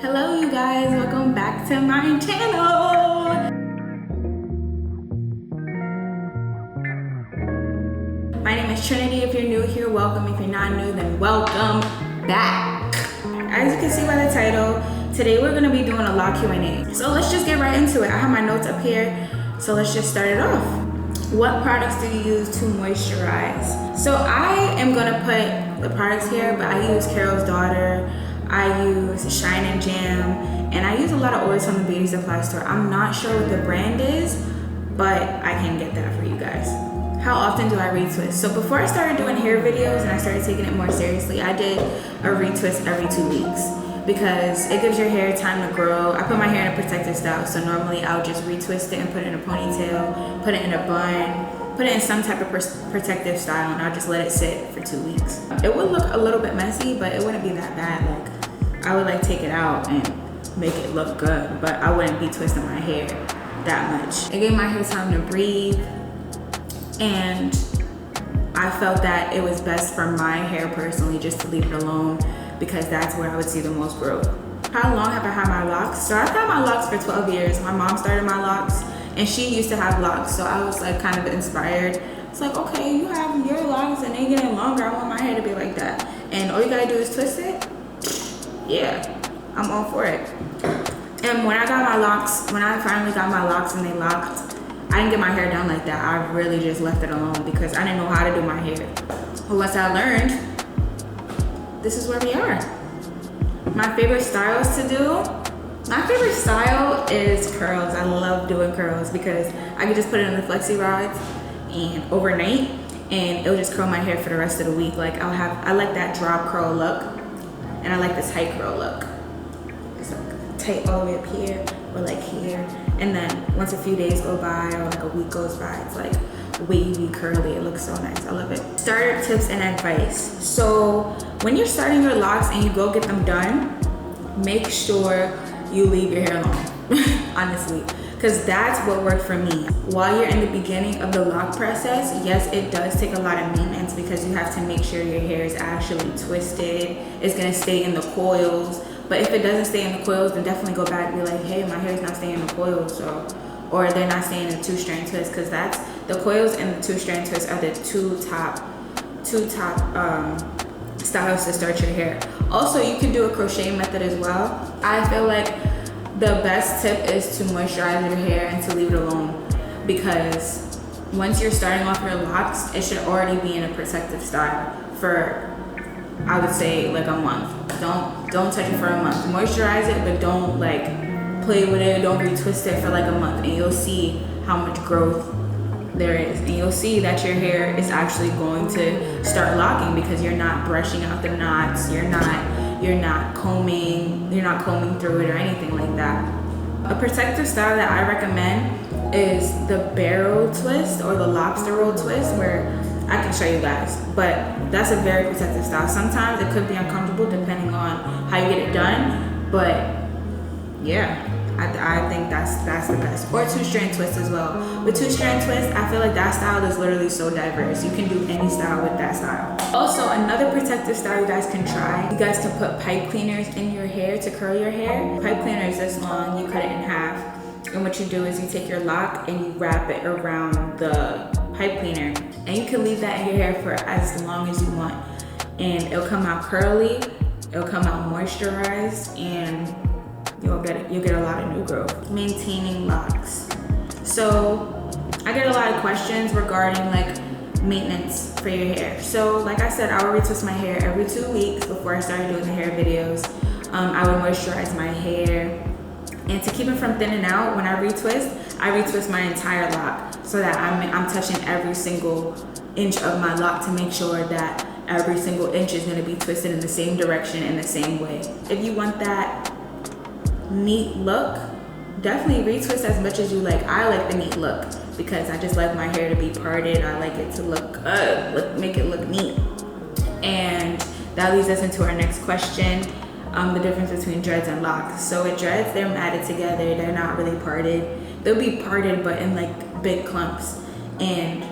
Hello you guys, welcome back to my channel. My name is Trinity. If you're new here, welcome. If you're not new, then welcome back. As you can see by the title, today we're gonna be doing a LOC Q&A. So let's just get right into it. I have my notes up here, so let's just start it off. What products do you use to moisturize? So I am gonna put the products here, but I use Carol's Daughter, I use Shine and Jam, and I use a lot of oils from the beauty supply store. I'm not sure what the brand is, but I can get that for you guys. How often do I retwist? So before I started doing hair videos and I started taking it more seriously, I did a retwist every 2 weeks because it gives your hair time to grow. I put my hair in a protective style, so normally I'll just retwist it and put it in a ponytail, put it in a bun, put it in some type of protective style, and I'll just let it sit for 2 weeks. It would look a little bit messy, but it wouldn't be that bad. Like, I would like take it out and make it look good, but I wouldn't be twisting my hair that much. It gave my hair time to breathe, and I felt that it was best for my hair personally just to leave it alone because that's where I would see the most growth. How long have I had my locks? So I've had my locks for 12 years. My mom started my locks and she used to have locks, so I was like kind of inspired. It's like, okay, you have your locks and they getting longer. I want my hair to be like that. And all you gotta do is twist it. Yeah, I'm all for it. And when I got my locks, when I finally got my locks and they locked, I didn't get my hair done like that. I really just left it alone because I didn't know how to do my hair. But once I learned, this is where we are. My favorite styles to do, my favorite style is curls. I love doing curls because I can just put it in the flexi rods and overnight and it'll just curl my hair for the rest of the week. Like I like that drop curl look and I like the tight curl look. It's like tight all the way up here or like here. And then once a few days go by or like a week goes by, it's like wavy, curly. It looks so nice. I love it. Starter tips and advice. So when you're starting your locks and you go get them done, make sure you leave your hair alone, honestly, because that's what worked for me. While you're in the beginning of the lock process, yes, it does take a lot of maintenance because you have to make sure your hair is actually twisted. It's gonna stay in the coils. But if it doesn't stay in the coils, then definitely go back and be like, hey, my hair's not staying in the coils, or they're not staying in the 2-strand twist, because that's the coils and the 2-strand twist are the two top styles to start your hair. Also, you can do a crochet method as well. I feel like the best tip is to moisturize your hair and to leave it alone, because once you're starting off your locks, it should already be in a protective style for, I would say, like a month. Don't touch it for a month. Moisturize it, but don't like play with it. Don't retwist it for like a month, and you'll see how much growth there is, and you'll see that your hair is actually going to start locking because you're not brushing out the knots. You're not combing through it or anything like that. A protective style that I recommend is the barrel twist or the lobster roll twist, where I can show you guys, but that's a very protective style. Sometimes it could be uncomfortable depending on how you get it done, but yeah, I think that's the best. Or 2-strand twist as well. With 2-strand twist, I feel like that style is literally so diverse. You can do any style with that style. Also, another protective style you guys can try, you guys can put pipe cleaners in your hair to curl your hair. Pipe cleaner is this long, you cut it in half, and what you do is you take your lock and you wrap it around the pipe cleaner, and you can leave that in your hair for as long as you want, and it'll come out curly, it'll come out moisturized, and you'll get a lot of new growth. Maintaining locks. So I get a lot of questions regarding like maintenance for your hair. So like I said, I would retwist my hair every 2 weeks before I started doing the hair videos. I would moisturize my hair, and to keep it from thinning out, when I retwist my entire lock so that I'm touching every single inch of my lock to make sure that every single inch is going to be twisted in the same direction in the same way. If you want that neat look, definitely retwist as much as you like. I like the neat look because I just like my hair to be parted. I like it to look good, make it look neat. And that leads us into our next question. The difference between dreads and locks. So with dreads, they're matted together. They're not really parted. They'll be parted, but in like big clumps. And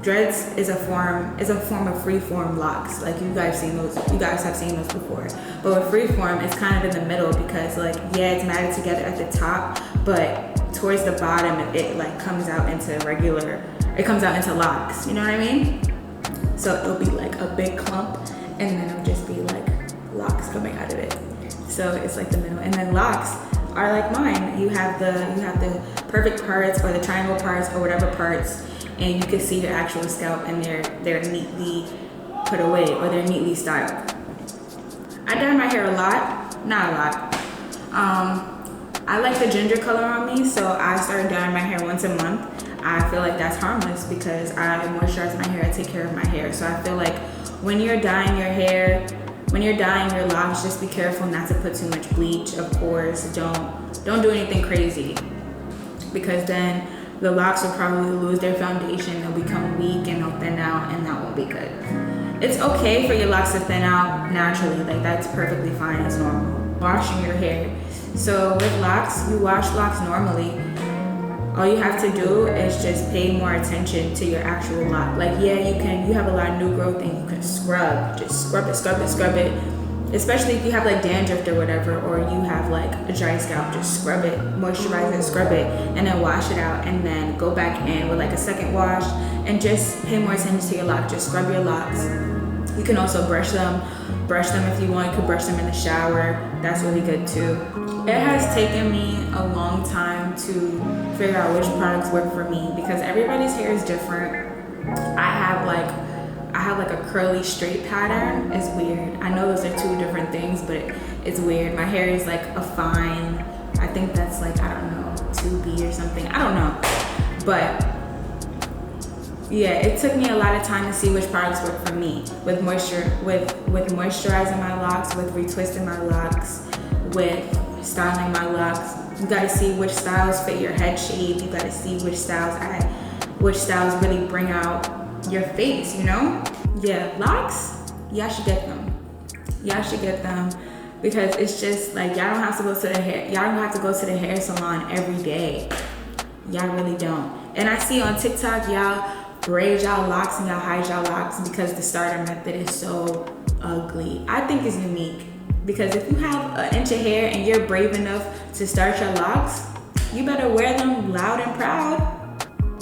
dreads is a form of free-form locks. Like you guys have seen those before. But with free-form, it's kind of in the middle because like, yeah, it's matted together at the top, but towards the bottom, it like comes out into locks, you know what I mean? So it'll be like a big clump and then it'll just be like locks coming out of it. So it's like the middle. And then locks are like mine. You have the perfect parts or the triangle parts or whatever parts, and you can see your actual scalp and they're neatly put away or they're neatly styled. I dye my hair a lot, not a lot. I like the ginger color on me, so I started dyeing my hair once a month. I feel like that's harmless because I moisturize my hair, I take care of my hair. So I feel like when you're dyeing your hair, when you're dyeing your locks, just be careful not to put too much bleach, of course. Don't do anything crazy because then the locks will probably lose their foundation, they'll become weak and they'll thin out, and that won't be good. It's okay for your locks to thin out naturally, like that's perfectly fine, it's normal. Washing your hair. So with locks, you wash locks normally. All you have to do is just pay more attention to your actual lock. Like, yeah, you have a lot of new growth and you can scrub, just scrub it. Especially if you have like dandruff or whatever, or you have like a dry scalp, just scrub it, moisturize it, scrub it, and then wash it out, and then go back in with like a second wash and just pay more attention to your lock. Just scrub your locks. You can also brush them if you want. You could brush them in the shower. That's really good too. It has taken me a long time to figure out which products work for me because everybody's hair is different. I have like a curly straight pattern. It's weird. I know those are two different things, but it's weird. My hair is like a fine, I think that's like, I don't know, 2B or something. I don't know. But yeah, it took me a lot of time to see which products work for me. With moisturizing my locks, with retwisting my locks, with styling my locks. You gotta see which styles fit your head shape. You gotta see which styles really bring out your face, you know? Yeah, locks, y'all should get them. Y'all should get them because it's just like, y'all don't have to go to the hair salon every day. Y'all really don't. And I see on TikTok, y'all braid y'all locks and y'all hide y'all locks because the starter method is so ugly. I think it's unique because if you have an inch of hair and you're brave enough to start your locks, you better wear them loud and proud.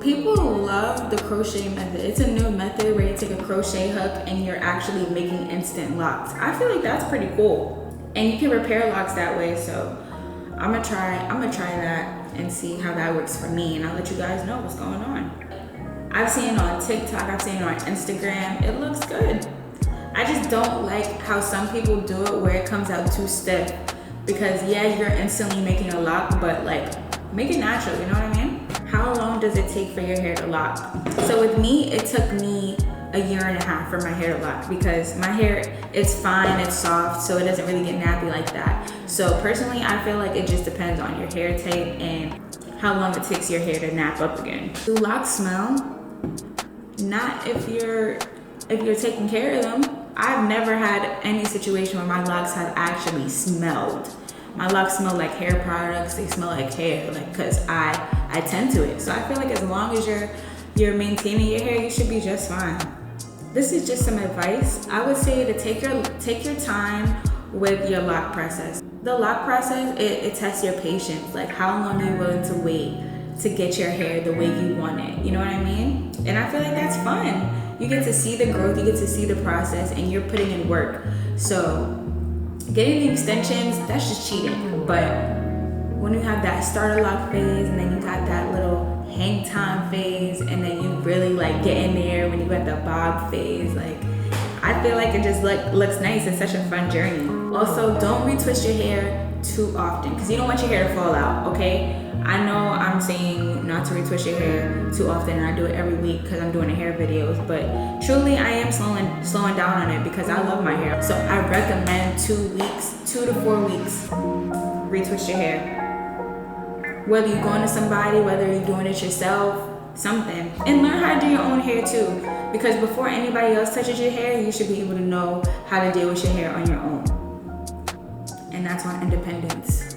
People love the crochet method. It's a new method where you take a crochet hook and you're actually making instant locks. I feel like that's pretty cool. And you can repair locks that way, so I'm gonna try that and see how that works for me, and I'll let you guys know what's going on. I've seen it on TikTok, I've seen it on Instagram. It looks good. I just don't like how some people do it where it comes out too stiff. Because yeah, you're instantly making a lock, but like, make it natural, you know what I mean? How long does it take for your hair to lock? So with me, it took me a year and a half for my hair to lock because my hair, it's fine, it's soft, so it doesn't really get nappy like that. So personally, I feel like it just depends on your hair type and how long it takes your hair to nap up again. Do locks smell? Not if you're taking care of them. I've never had any situation where my locks have actually smelled. My locks smell like hair products, they smell like hair, like, cause I tend to it. So I feel like as long as you're maintaining your hair, you should be just fine. This is just some advice. I would say to take your time with your lock process. The lock process, it tests your patience. Like how long are you willing to wait to get your hair the way you want it? You know what I mean? And I feel like that's fun. You get to see the growth, you get to see the process, and you're putting in work. So getting the extensions, that's just cheating. But when you have that starter lock phase, and then you got that little hang time phase, and then you really like get in there when you got the bob phase, like I feel like it just looks nice. It's such a fun journey. Also, don't retwist your hair too often because you don't want your hair to fall out, okay? I know I'm saying not to retwist your hair too often, and I do it every week because I'm doing the hair videos, but truly I am slowing down on it because I love my hair. So I recommend 2 to 4 weeks, retwist your hair. Whether you're going to somebody, whether you're doing it yourself, something. And learn how to do your own hair too, because before anybody else touches your hair, you should be able to know how to deal with your hair on your own. And that's on independence.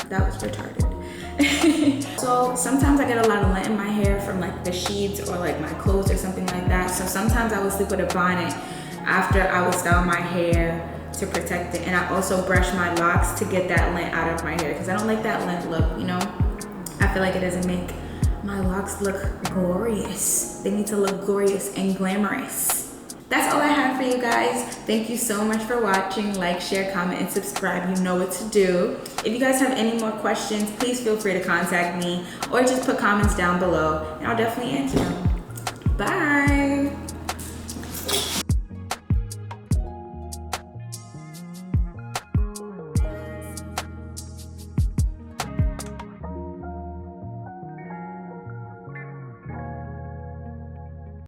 That was retarded. So sometimes I get a lot of lint in my hair from like the sheets or like my clothes or something like that. So sometimes I would sleep with a bonnet after I would style my hair to protect it. And I also brush my locks to get that lint out of my hair because I don't like that lint look, you know? I feel like it doesn't make my locks look glorious. They need to look glorious and glamorous. That's all I have for you guys. Thank you so much for watching. Like, share, comment, and subscribe. You know what to do. If you guys have any more questions, please feel free to contact me or just put comments down below and I'll definitely answer them. Bye.